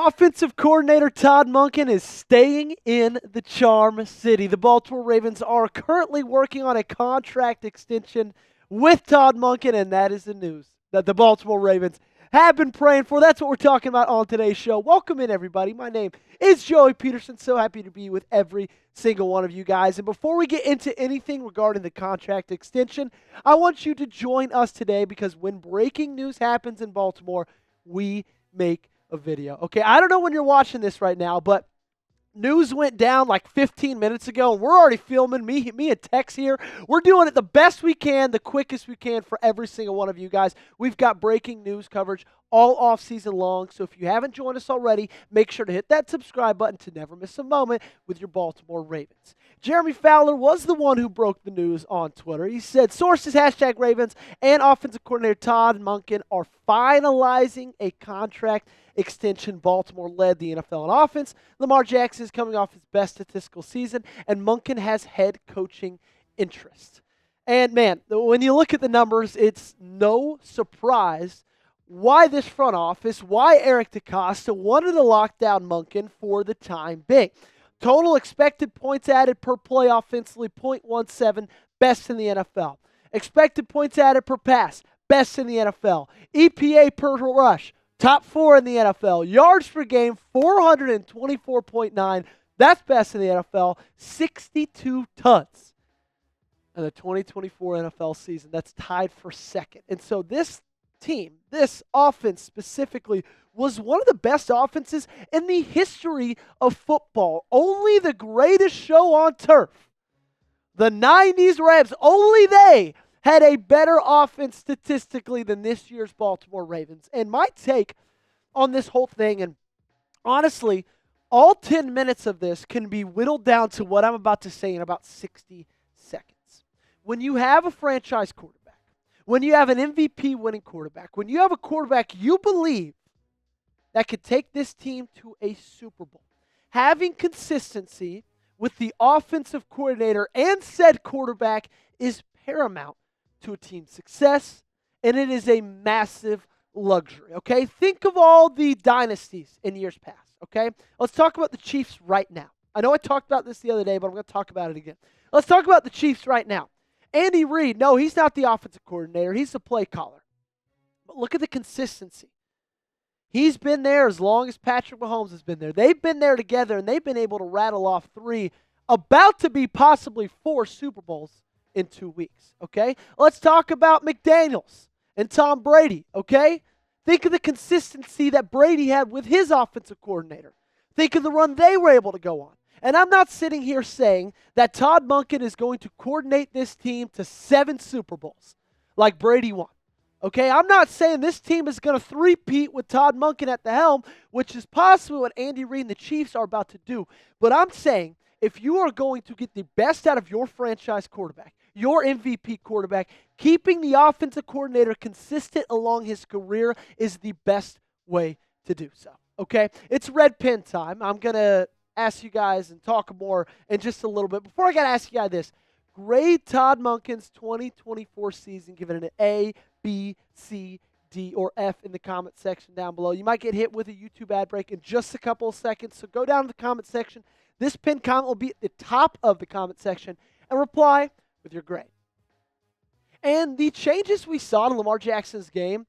Offensive coordinator Todd Monken is staying in the Charm City. The Baltimore Ravens are currently working on a contract extension with Todd Monken, and that is the news that the Baltimore Ravens have been praying for. That's what we're talking about on today's show. Welcome in, everybody. My name is Joey Peterson. So happy to be with every single one of you guys. And before we get into anything regarding the contract extension, I want you to join us today because when breaking news happens in Baltimore, we make a video. Okay, I don't know when you're watching this right now, but news went down like 15 minutes ago, and we're already filming. Me and Tex here. We're doing it the best we can, the quickest we can for every single one of you guys. We've got breaking news coverage all off season long, so if you haven't joined us already, make sure to hit that subscribe button to never miss a moment with your Baltimore Ravens. Jeremy Fowler was the one who broke the news on Twitter. He said, sources, #Ravens, and offensive coordinator Todd Monken are finalizing a contract extension. Baltimore led the NFL in offense. Lamar Jackson is coming off his best statistical season, and Monken has head coaching interest. And man, when you look at the numbers, it's no surprise why this front office, why Eric DeCosta wanted to lock down Monken for the time being. Total expected points added per play offensively, 0.17, best in the NFL. Expected points added per pass, best in the NFL. EPA per rush, top 4 in the NFL. Yards per game, 424.9. That's best in the NFL. 62 tons in the 2024 NFL season. That's tied for second. And so this team, this offense specifically, was one of the best offenses in the history of football. Only the greatest show on turf, the 90s Rams, only they had a better offense statistically than this year's Baltimore Ravens. And my take on this whole thing, and honestly, all 10 minutes of this can be whittled down to what I'm about to say in about 60 seconds. When you have a franchise quarterback, when you have an MVP winning quarterback, when you have a quarterback you believe that could take this team to a Super Bowl, having consistency with the offensive coordinator and said quarterback is paramount to a team's success, and it is a massive luxury, okay? Think of all the dynasties in years past, okay? Let's talk about the Chiefs right now. I know I talked about this the other day, but I'm going to talk about it again. Let's talk about the Chiefs right now. Andy Reid, no, he's not the offensive coordinator. He's the play caller. But look at the consistency. He's been there as long as Patrick Mahomes has been there. They've been there together, and they've been able to rattle off 3, about to be possibly 4 Super Bowls in 2 weeks, okay? Let's talk about McDaniels and Tom Brady, okay? Think of the consistency that Brady had with his offensive coordinator. Think of the run they were able to go on. And I'm not sitting here saying that Todd Monken is going to coordinate this team to 7 Super Bowls like Brady won. Okay, I'm not saying this team is going to three-peat with Todd Monken at the helm, which is possibly what Andy Reid and the Chiefs are about to do. But I'm saying if you are going to get the best out of your franchise quarterback, your MVP quarterback, keeping the offensive coordinator consistent along his career is the best way to do so. Okay, it's red pen time. I'm going to ask you guys and talk more in just a little bit. Before I got to ask you guys this, grade Todd Monken's 2024 season, give it an A, B, C, D, or F in the comment section down below. You might get hit with a YouTube ad break in just a couple of seconds, so go down to the comment section. This pinned comment will be at the top of the comment section, and reply with your grade. And the changes we saw in Lamar Jackson's game,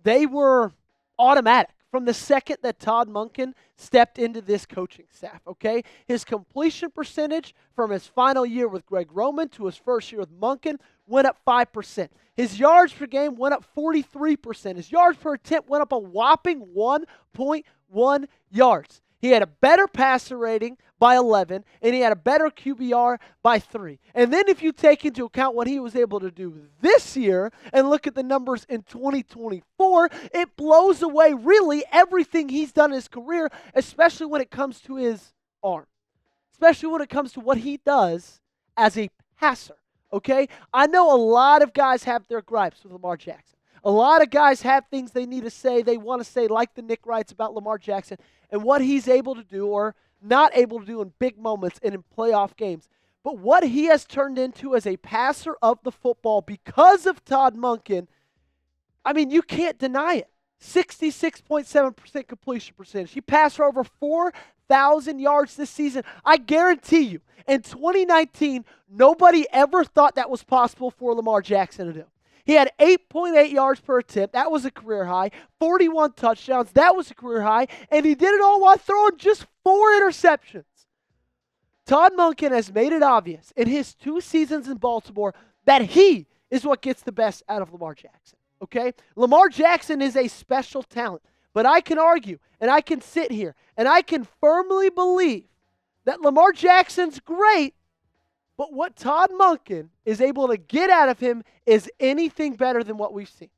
they were automatic from the second that Todd Monken stepped into this coaching staff, okay? His completion percentage from his final year with Greg Roman to his first year with Monken went up 5%. His yards per game went up 43%. His yards per attempt went up a whopping 1.1 yards. He had a better passer rating by 11, and he had a better QBR by 3. And then if you take into account what he was able to do this year and look at the numbers in 2024, it blows away really everything he's done in his career, especially when it comes to his arm, especially when it comes to what he does as a passer, okay? I know a lot of guys have their gripes with Lamar Jackson. A lot of guys have things they need to say, they want to say, like the Nick Wrights about Lamar Jackson and what he's able to do or not able to do in big moments and in playoff games. But what he has turned into as a passer of the football because of Todd Monken, I mean, you can't deny it. 66.7% completion percentage. He passed for over 4,000 yards this season. I guarantee you, in 2019, nobody ever thought that was possible for Lamar Jackson to do. He had 8.8 yards per attempt. That was a career high. 41 touchdowns. That was a career high. And he did it all while throwing just 4 interceptions. Todd Monken has made it obvious in his 2 seasons in Baltimore that he is what gets the best out of Lamar Jackson. Okay? Lamar Jackson is a special talent. But I can argue, and I can sit here, and I can firmly believe that Lamar Jackson's great, but what Todd Monken is able to get out of him is anything better than what we've seen.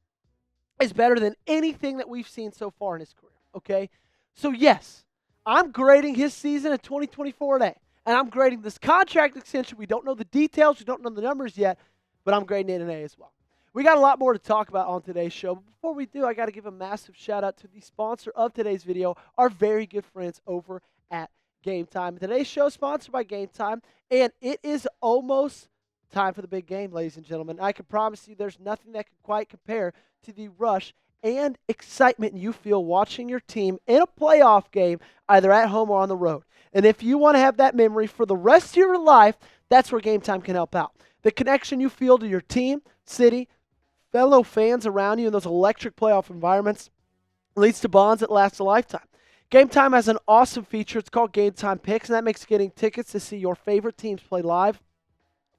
It's better than anything that we've seen so far in his career, okay? So yes, I'm grading his season in 2024 today, and I'm grading this contract extension. We don't know the details, we don't know the numbers yet, but I'm grading it an A as well. We got a lot more to talk about on today's show, but before we do, I got to give a massive shout out to the sponsor of today's video, our very good friends over at Game Time. Today's show is sponsored by Game Time, and it is almost time for the big game, ladies and gentlemen. I can promise you there's nothing that can quite compare to the rush and excitement you feel watching your team in a playoff game, either at home or on the road. And if you want to have that memory for the rest of your life, that's where Game Time can help out. The connection you feel to your team, city, fellow fans around you in those electric playoff environments leads to bonds that last a lifetime. Game Time has an awesome feature. It's called Game Time Picks, and that makes getting tickets to see your favorite teams play live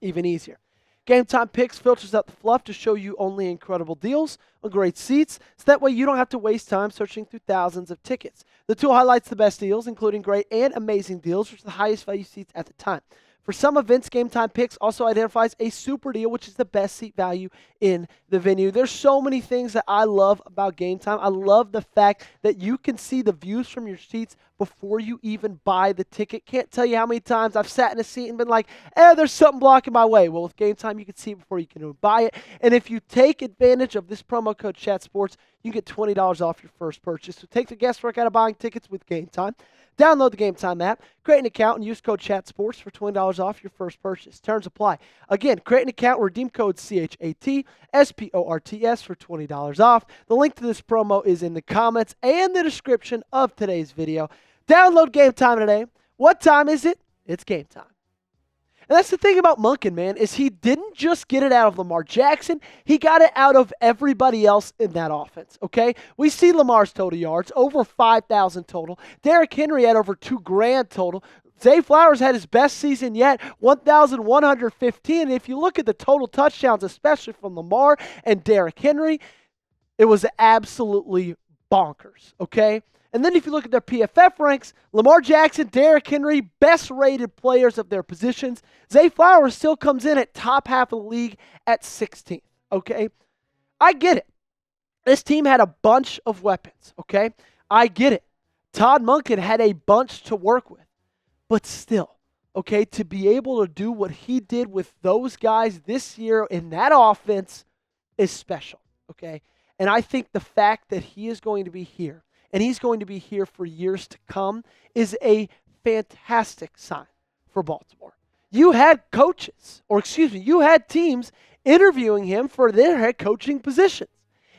even easier. Game Time Picks filters out the fluff to show you only incredible deals on great seats, so that way you don't have to waste time searching through thousands of tickets. The tool highlights the best deals, including great and amazing deals, which are the highest value seats at the time. For some events, Game Time Picks also identifies a super deal, which is the best seat value in the venue. There's so many things that I love about Game Time. I love the fact that you can see the views from your seats before you even buy the ticket. Can't tell you how many times I've sat in a seat and been like, there's something blocking my way. Well, with Game Time, you can see it before you can buy it. And if you take advantage of this promo code ChatSports, you can get $20 off your first purchase. So take the guesswork out of buying tickets with Game Time. Download the Game Time app, create an account, and use code ChatSports for $20 off your first purchase. Terms apply. Again, create an account, redeem code CHATSPORTS for $20 off. The link to this promo is in the comments and the description of today's video. Download Game Time today. What time is it? It's game time. And that's the thing about Monken, man, is he didn't just get it out of Lamar Jackson. He got it out of everybody else in that offense, okay? We see Lamar's total yards, over 5,000 total. Derrick Henry had over 2 grand total. Zay Flowers had his best season yet, 1,115. And if you look at the total touchdowns, especially from Lamar and Derrick Henry, it was absolutely bonkers, okay? And then if you look at their PFF ranks, Lamar Jackson, Derrick Henry, best rated players of their positions. Zay Flowers still comes in at top half of the league at 16th, okay? I get it. This team had a bunch of weapons, okay? I get it. Todd Monken had a bunch to work with. But still, okay, to be able to do what he did with those guys this year in that offense is special, okay? And I think the fact that he is going to be here, and he's going to be here for years to come, is a fantastic sign for Baltimore. You had you had teams interviewing him for their head coaching positions.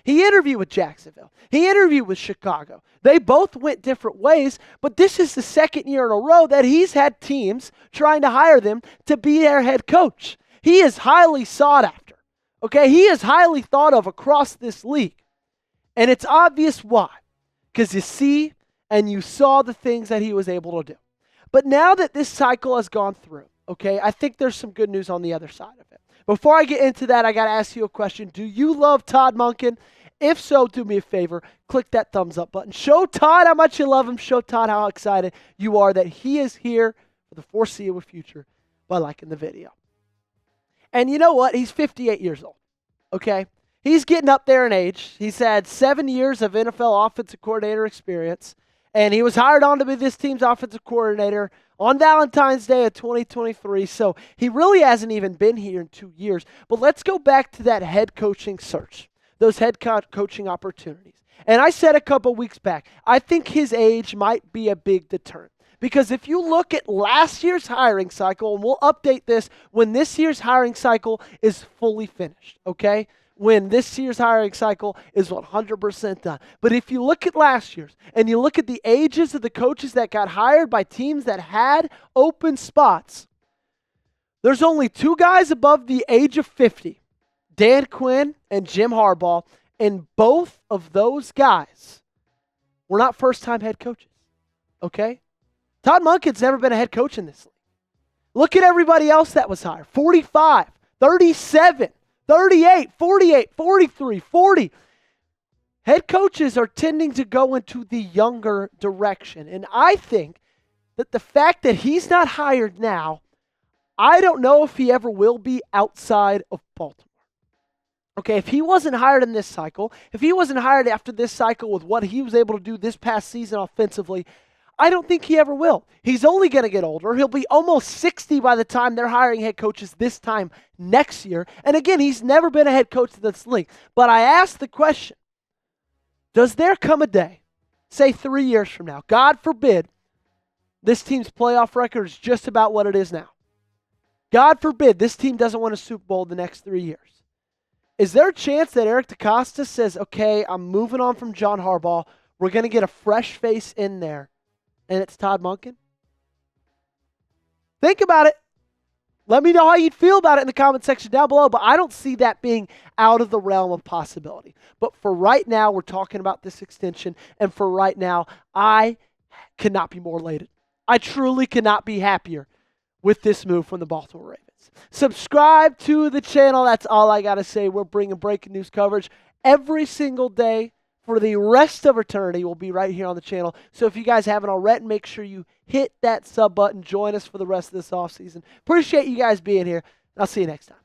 He interviewed with Jacksonville. He interviewed with Chicago. They both went different ways, but this is the second year in a row that he's had teams trying to hire them to be their head coach. He is highly sought after. Okay, he is highly thought of across this league. And it's obvious why. Because you see and you saw the things that he was able to do. But now that this cycle has gone through, okay, I think there's some good news on the other side of it. Before I get into that, I got to ask you a question. Do you love Todd Monken? If so, do me a favor. Click that thumbs up button. Show Todd how much you love him. Show Todd how excited you are that he is here for the foreseeable future by liking the video. And you know what? He's 58 years old, okay? He's getting up there in age. He's had 7 years of NFL offensive coordinator experience, and he was hired on to be this team's offensive coordinator on Valentine's Day of 2023, so he really hasn't even been here in 2 years. But let's go back to that head coaching search, those head coaching opportunities. And I said a couple weeks back, I think his age might be a big deterrent. Because if you look at last year's hiring cycle, and we'll update this when this year's hiring cycle is fully finished, okay? when this year's hiring cycle is 100% done. But if you look at last year's and you look at the ages of the coaches that got hired by teams that had open spots, there's only 2 guys above the age of 50, Dan Quinn and Jim Harbaugh, and both of those guys were not first-time head coaches, okay? Todd Monken's never been a head coach in this league. Look at everybody else that was hired. 45, 37, 38, 48, 43, 40. Head coaches are tending to go into the younger direction. And I think that the fact that he's not hired now, I don't know if he ever will be outside of Baltimore. Okay, if he wasn't hired in this cycle, if he wasn't hired after this cycle with what he was able to do this past season offensively, I don't think he ever will. He's only going to get older. He'll be almost 60 by the time they're hiring head coaches this time next year. And again, he's never been a head coach in this league. But I asked the question, does there come a day, say 3 years from now, God forbid, this team's playoff record is just about what it is now. God forbid this team doesn't win a Super Bowl the next 3 years. Is there a chance that Eric DeCosta says, okay, I'm moving on from John Harbaugh. We're going to get a fresh face in there, and it's Todd Monken? Think about it. Let me know how you'd feel about it in the comment section down below, but I don't see that being out of the realm of possibility. But for right now, we're talking about this extension, and for right now, I cannot be more elated. I truly cannot be happier with this move from the Baltimore Ravens. Subscribe to the channel. That's all I got to say. We're bringing breaking news coverage every single day for the rest of eternity. We'll be right here on the channel. So if you guys haven't already, make sure you hit that sub button. Join us for the rest of this offseason. Appreciate you guys being here. I'll see you next time.